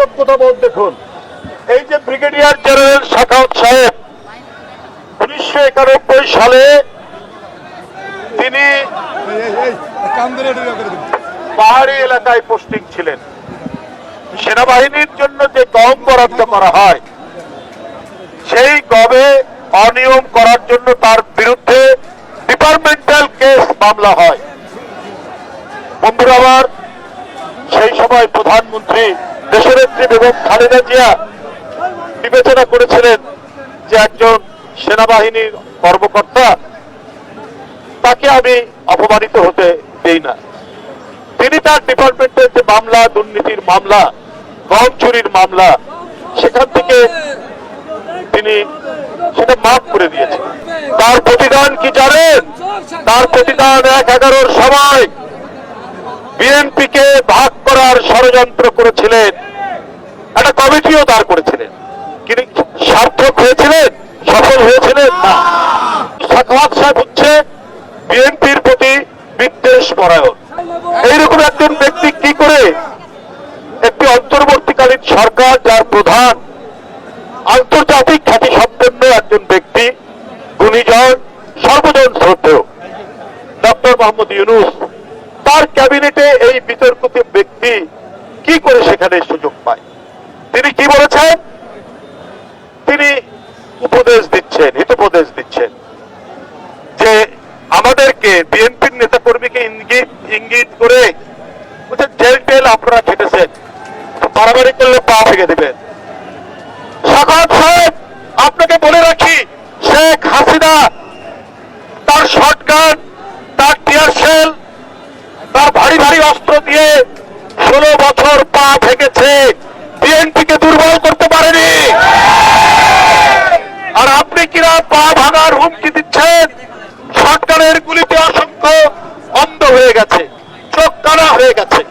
কৃতজ্ঞতা বোধ দেখুন। এই যে ব্রিগেডিয়ার জেনারেল সাখাওয়াত সাহেব 1991 সালে তিনি পাহাড়ি এলাকায় পোস্টিং ছিলেন। সেনাবাহিনীর জন্য যে গম বরাদ্দ করা হয়, সেই গমে অনিয়ম করার জন্য তার বিরুদ্ধে ডিপার্টমেন্টাল কেস মামলা হয়। বন্ধুরা আমার, সেই সময় প্রধানমন্ত্রী দেশনেত্রী বেগম খালেদা জিয়া বিবেচনা করেছিলেন যে একজন সেনাবাহিনীর কর্মকর্তা, তাকে আমি অপমানিত হতে দেই না। তিনি তার ডিপার্টমেন্টের যে মামলা, দুর্নীতির মামলা, গম চুরির মামলা, সেখান থেকে তিনি সেটা মাফ করে দিয়েছেন। তার প্রতিদান কি জানেন? তার প্রতিদান ১/১১-র সময় বিএনপিকে ভাগ করার ষড়যন্ত্র করেছিলেন, একটা কমিটিও দাঁড় করেছিলেন। কিন্তু সার্থক হয়েছিলেন? সফল হয়েছিলেন না। সাখাওয়াত সাহেব হচ্ছে বিএনপির প্রতি বিদ্বেষ পরায়ণ। এইরকম একজন ব্যক্তি কি করে একটি অন্তর্বর্তীকালীন সরকার, যার প্রধান আন্তর্জাতিক খ্যাতি সম্পন্ন একজন ব্যক্তি, গুণীজন, সর্বজন শ্রদ্ধেয় ডক্টর মোহাম্মদ ইউনূস, তার ক্যাবিনেটে এই বিতর্কিত ব্যক্তি কি করে সেখানে সুযোগ পায়? তিনি কি বলেছেন? তিনি উপদেশ দিচ্ছেন, হিতোপদেশ দিচ্ছেন যে আমাদেরকে, বিএনপির নেতা কর্মীকে ইঙ্গিত করে জেল টেল আপনারা খেটেছেন, বাড়াবাড়ি করলে পা ভেঙে দেবেন। সাখাওয়াত সাহেব, আপনাকে বলে রাখি, শেখ হাসিনা তার শটগান, তার টিয়ার শেল, তার ভারী ভারী অস্ত্র দিয়ে 16 বছর পা ভেঙেছে, বিএনপিকে দুর্বল করতে পারেনি। আর আপনি কিনা পা ভাঙার হুমকি দিচ্ছেন? শটগানের গুলিতে অসংখ্য অন্ধ হয়ে গেছে, চোখ কানা হয়ে গেছে।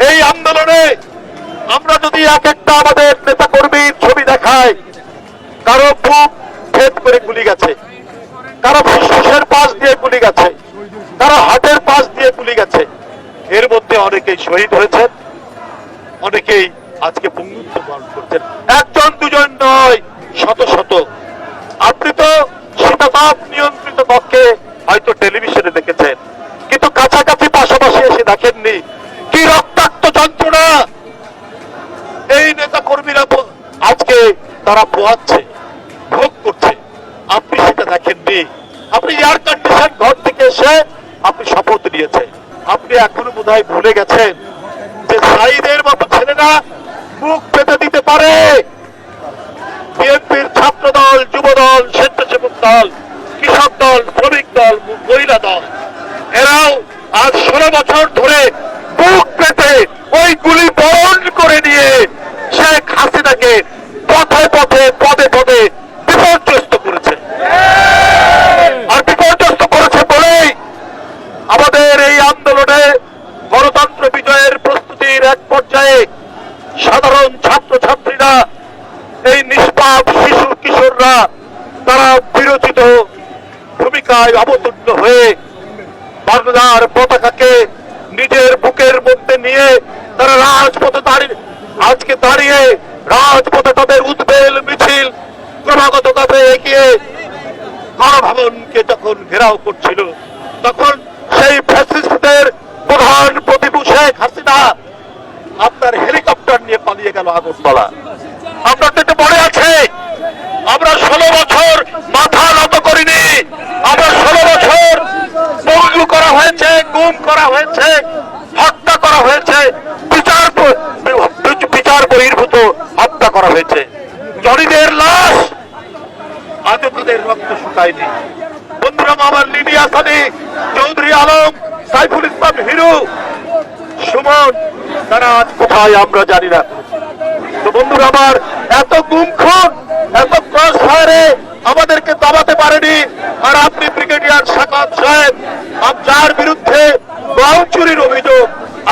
এই আন্দোলনে আমরা যদি এক একটা আমাদের নেতা কর্মীর ছবি দেখাই, কারো বুক ভেদ করে গুলি গেছে, কারো ফুসফুসের পাশ দিয়ে গুলি গেছে, কারো হাতের পাশ দিয়ে গুলি গেছে, এর মধ্যে অনেকেই শহীদ হয়েছেন, অনেকেই আজকে বঙ্গুত্ব বরণ করছেন। একজন দুজন নয়, শত শত। আপনি তো শীতাতাপ নিয়ন্ত্রিত কক্ষে হয়তো টেলিভিশনে দেখেছেন, কিন্তু কাছাকাছি পাশাপাশি এসে দেখেননি কি রক্তাক্ত যন্ত্রণা এই নেতা কর্মীরা আজকে তারা পোয়াচ্ছে, ভোগ করছে। আপনি সেটা দেখেননি। আপনি এয়ার কন্ডিশন ঘর থেকে এসে আপনি শপথ নিয়েছেন। আপনি এখনো বোধহয় ভুলে গেছেন যে সাইদের মতো ছেলেরা মুখ পেতে দিতে পারে। বিএনপির ছাত্র দল, যুব দল, স্বেচ্ছাসেবক দল, কৃষক দল, শ্রমিক দল, মহিলা দল, এরাও আজ 16 বছর ধরে বুক পেতে ওই গুলি বরণ করে নিয়ে শেখ হাসিনাকে পথে পথে, পদে পদে বিপর্যস্ত করেছে। আর বিপর্যস্ত করেছে বলেই আমাদের এই আন্দোলনে গণতন্ত্র বিজয়ের প্রস্তুতির এক পর্যায়ে সাধারণ ছাত্রছাত্রীরা, এই নিষ্পাপ শিশু কিশোররা, তারা বিরোচিত ভূমিকায় অবতীর্ণ হয়ে বাংলার পতাকাকে নিজের বুকের মধ্যে নিয়ে তারা রাজপথে দাঁড়িয়ে রাজপথে তাদের উদ্বেল মিছিল ক্রমাগত ভাবে এগিয়ে গণভবনকে যখন ঘেরাও করছিল, তখন সেই ফ্যাসিস্টদের প্রধান প্রতিপক্ষ শেখ হাসিনা আপনার হেলিকপ্টার নিয়ে পালিয়ে গেল আগরতলা। আপনার তো মনে আছে, আমরা 16 বছর মাথা নত করিনি। আমরা 16 বছর পঙ্গু করা হয়েছে, গুম করা হয়েছে, হত্যা করা হয়েছে, বিচার বহির্ভূত হত্যা করা হয়েছে। জড়িদের লাশ আজও তাদের রক্ত শুকায়নি। বন্ধুরা আমার, লিবিয়া সানি, চৌধুরী আলম, সাইফুল ইসলাম হিরু, সুমন, তারা আজ কোথায় আমরা জানি না। তো বন্ধুরা আমার, এত গুমখুন, এত ক্রস ফায়ারে আমাদেরকে দাবাতে পারেনি। আর আপনি ব্রিগেডিয়ার সাখাওয়াত সাহেব, যার বিরুদ্ধে গম চুরির অভিযোগ,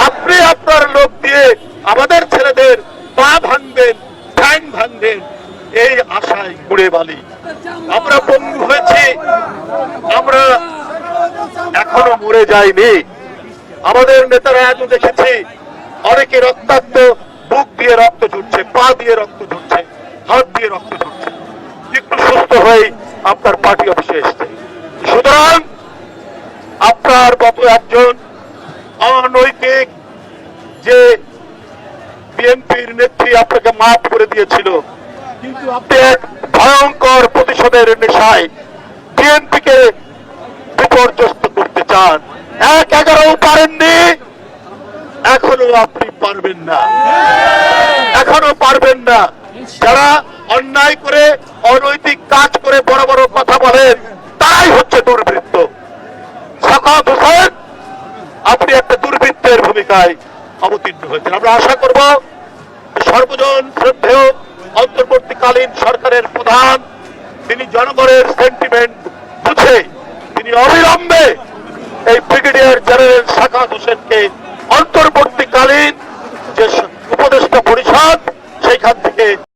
আপনি আপনার লোক দিয়ে আমাদের ছেলেদের পা ভাঙবেন, ঠ্যাং ভাঙবেন, এই আশায় ঘুরে বালি। আমরা পঙ্গু হয়েছি, আমরা এখনো মরে যাইনি। আমাদের নেতারা আজও দেখেছি অনেকে রক্তাক্ত রক্ত ঝরছে, পা দিয়ে রক্ত ঝরছে, হাত দিয়ে রক্ত ঝরছে, একটু সুস্থ হয়ে আপনার পার্টি অফিসে এসছে। সুতরাং আপনার মতো একজন অনৈতিক যে বিএনপির নেত্রী আপনাকে মাফ করে দিয়েছিল, কিন্তু আপনি এক ভয়ঙ্কর প্রতিশোধের নেশায় বিএনপিকে বিপর্যস্ত করতে চান। ১-১১ পারেননি, এখনো আপনি পারবেন না, এখনো পারবেন না। যারা অন্যায় করে অনৈতিক কাজ করে বড় বড় কথা বলেন, তারাই হচ্ছে দুর্বৃত্ত। সাখাওয়াত হোসেন, আপনি একটা দুর্বৃত্তের ভূমিকায় অবতীর্ণ হয়েছেন। আমরা আশা করব সর্বজন শ্রদ্ধেয় অন্তর্বর্তীকালীন সরকারের প্রধান, তিনি জনগণের সেন্টিমেন্ট বুঝে তিনি অবিলম্বে এই ব্রিগেডিয়ার জেনারেল সাখাওয়াত হোসেনকে অন্তর্বর্তীকালীন যে উপদেষ্টা পরিষদ সেইখান থেকে